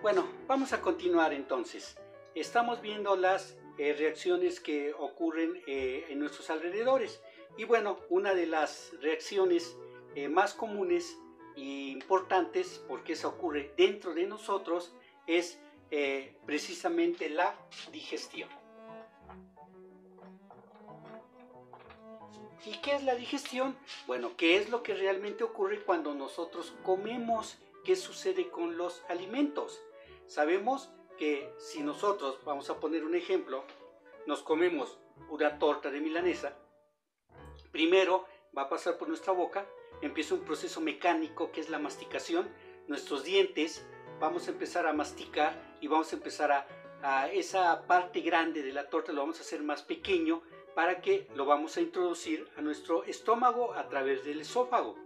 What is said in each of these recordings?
Bueno, vamos a continuar entonces. Estamos viendo las reacciones que ocurren en nuestros alrededores. Y bueno, una de las reacciones más comunes e importantes, porque esa ocurre dentro de nosotros, es precisamente la digestión. ¿Y qué es la digestión? Bueno, ¿qué es lo que realmente ocurre cuando nosotros comemos? ¿Qué sucede con los alimentos? Sabemos que si nosotros, vamos a poner un ejemplo, nos comemos una torta de milanesa, primero va a pasar por nuestra boca, empieza un proceso mecánico que es la masticación, nuestros dientes, vamos a empezar a masticar y vamos a empezar a esa parte grande de la torta lo vamos a hacer más pequeño para que lo vamos a introducir a nuestro estómago a través del esófago.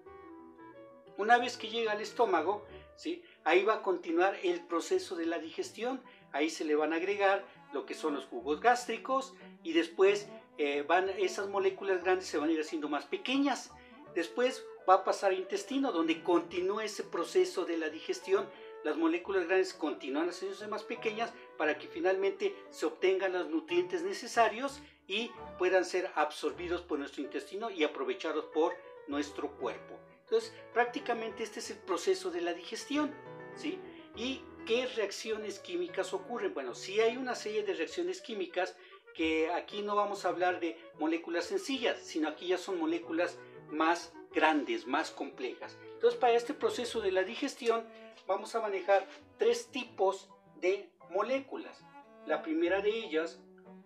Una vez que llega al estómago, ¿sí? Ahí va a continuar el proceso de la digestión, ahí se le van a agregar lo que son los jugos gástricos y después esas moléculas grandes se van a ir haciendo más pequeñas. Después va a pasar al intestino donde continúa ese proceso de la digestión. Las moléculas grandes continúan haciéndose más pequeñas para que finalmente se obtengan los nutrientes necesarios y puedan ser absorbidos por nuestro intestino y aprovechados por nuestro cuerpo. Entonces, prácticamente este es el proceso de la digestión, ¿sí? ¿Y qué reacciones químicas ocurren? Bueno, sí hay una serie de reacciones químicas que aquí no vamos a hablar de moléculas sencillas, sino aquí ya son moléculas más grandes, más complejas. Entonces, para este proceso de la digestión vamos a manejar tres tipos de moléculas. La primera de ellas,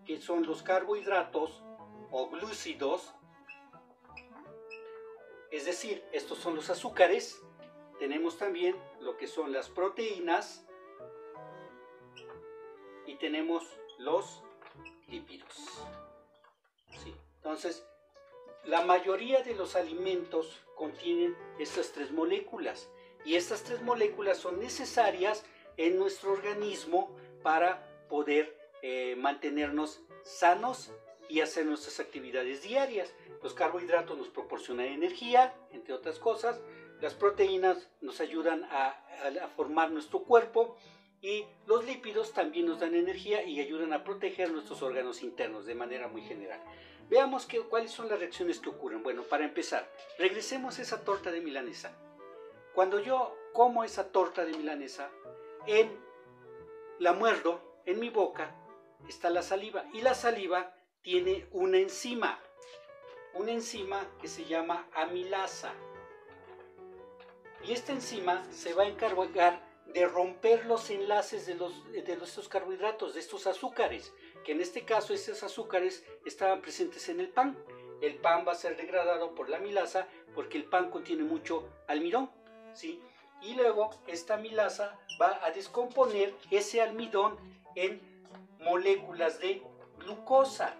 que son los carbohidratos o glúcidos, es decir, estos son los azúcares. Tenemos también lo que son las proteínas y tenemos los lípidos. ¿Sí? Entonces, la mayoría de los alimentos contienen estas tres moléculas y estas tres moléculas son necesarias en nuestro organismo para poder mantenernos sanos y hacer nuestras actividades diarias. Los carbohidratos nos proporcionan energía, entre otras cosas. Las proteínas nos ayudan a formar nuestro cuerpo y los lípidos también nos dan energía y ayudan a proteger nuestros órganos internos de manera muy general. Veamos cuáles son las reacciones que ocurren. Bueno, para empezar, regresemos a esa torta de milanesa. Cuando yo como esa torta de milanesa, la muerdo, en mi boca está la saliva y la saliva tiene una enzima que se llama amilasa. Y esta enzima se va a encargar de romper los enlaces de estos carbohidratos, de estos azúcares, que en este caso estos azúcares estaban presentes en el pan. El pan va a ser degradado por la amilasa porque el pan contiene mucho almidón, ¿sí? Y luego esta amilasa va a descomponer ese almidón en moléculas de glucosa,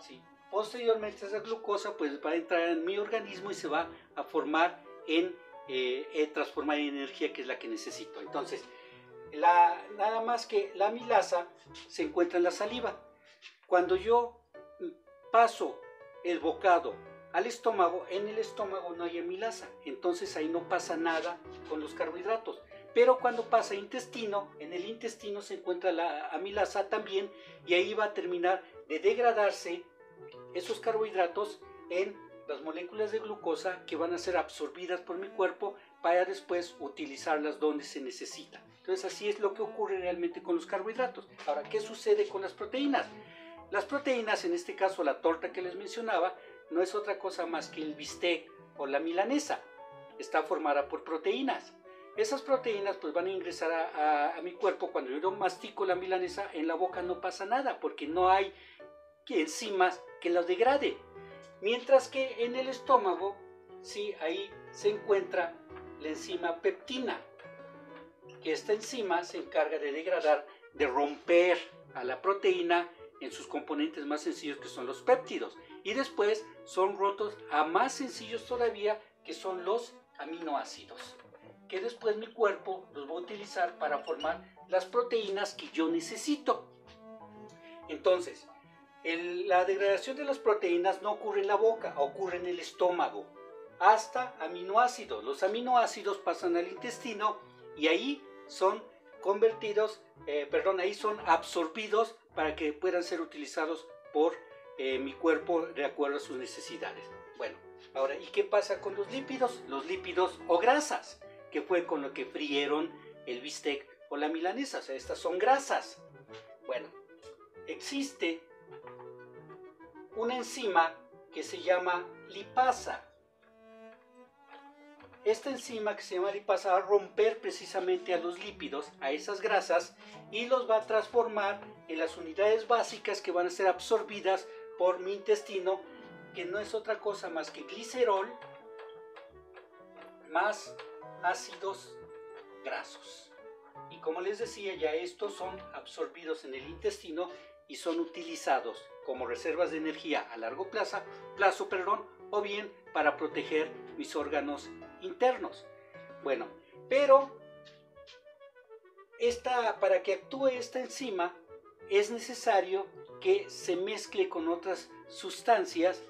¿sí? Posteriormente esa glucosa pues va a entrar en mi organismo y se va a formar transformar en energía, que es la que necesito. Entonces, nada más que la amilasa se encuentra en la saliva. Cuando yo paso el bocado al estómago, en el estómago no hay amilasa, entonces ahí no pasa nada con los carbohidratos. Pero cuando pasa al intestino, en el intestino se encuentra la amilasa también y ahí va a terminar de degradarse esos carbohidratos en las moléculas de glucosa que van a ser absorbidas por mi cuerpo para después utilizarlas donde se necesita. Entonces así es lo que ocurre realmente con los carbohidratos. Ahora, ¿qué sucede con las proteínas? Las proteínas, en este caso la torta que les mencionaba, no es otra cosa más que el bistec o la milanesa. Está formada por proteínas. Esas proteínas pues van a ingresar a mi cuerpo. Cuando yo mastico la milanesa, en la boca no pasa nada porque no hay enzimas que las degrade. Mientras que en el estómago, sí, ahí se encuentra la enzima peptina, que esta enzima se encarga de degradar, de romper a la proteína en sus componentes más sencillos, que son los péptidos, y después son rotos a más sencillos todavía, que son los aminoácidos, que después mi cuerpo los va a utilizar para formar las proteínas que yo necesito. Entonces, la degradación de las proteínas no ocurre en la boca, ocurre en el estómago. Hasta aminoácidos. Los aminoácidos pasan al intestino y ahí son convertidos, ahí son absorbidos para que puedan ser utilizados por mi cuerpo de acuerdo a sus necesidades. Bueno, ahora, ¿y qué pasa con los lípidos? Los lípidos o grasas, que fue con lo que frieron el bistec o la milanesa, o sea, estas son grasas. Bueno, existe una enzima que se llama lipasa. Esta enzima que se llama lipasa va a romper precisamente a los lípidos, a esas grasas, y los va a transformar en las unidades básicas que van a ser absorbidas por mi intestino, que no es otra cosa más que glicerol más ácidos grasos. Y como les decía, ya estos son absorbidos en el intestino y son utilizados como reservas de energía a largo plazo, o bien para proteger mis órganos internos. Bueno, pero para que actúe esta enzima es necesario que se mezcle con otras sustancias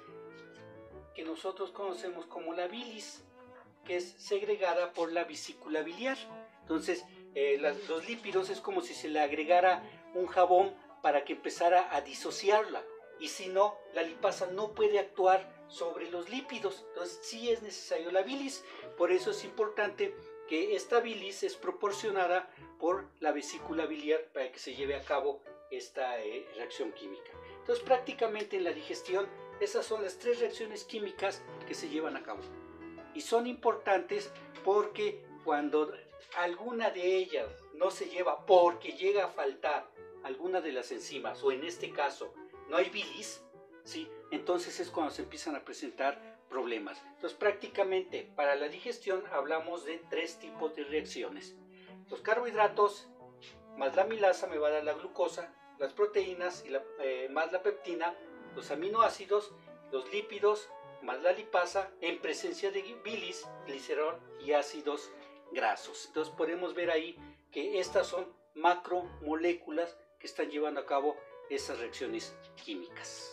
que nosotros conocemos como la bilis, que es segregada por la vesícula biliar. Entonces, los lípidos es como si se le agregara un jabón para que empezara a disociarla, y si no, la lipasa no puede actuar sobre los lípidos. Entonces sí es necesario la bilis. Por eso es importante que esta bilis es proporcionada por la vesícula biliar para que se lleve a cabo esta reacción química. Entonces prácticamente en la digestión esas son las tres reacciones químicas que se llevan a cabo, y son importantes porque cuando alguna de ellas no se lleva porque llega a faltar alguna de las enzimas, o en este caso no hay bilis, ¿sí? Entonces es cuando se empiezan a presentar problemas. Entonces prácticamente para la digestión hablamos de tres tipos de reacciones. Los carbohidratos más la milasa me va a dar la glucosa, las proteínas más la peptina, los aminoácidos, los lípidos más la lipasa en presencia de bilis, glicerol y ácidos grasos. Entonces podemos ver ahí que estas son macromoléculas que están llevando a cabo esas reacciones químicas.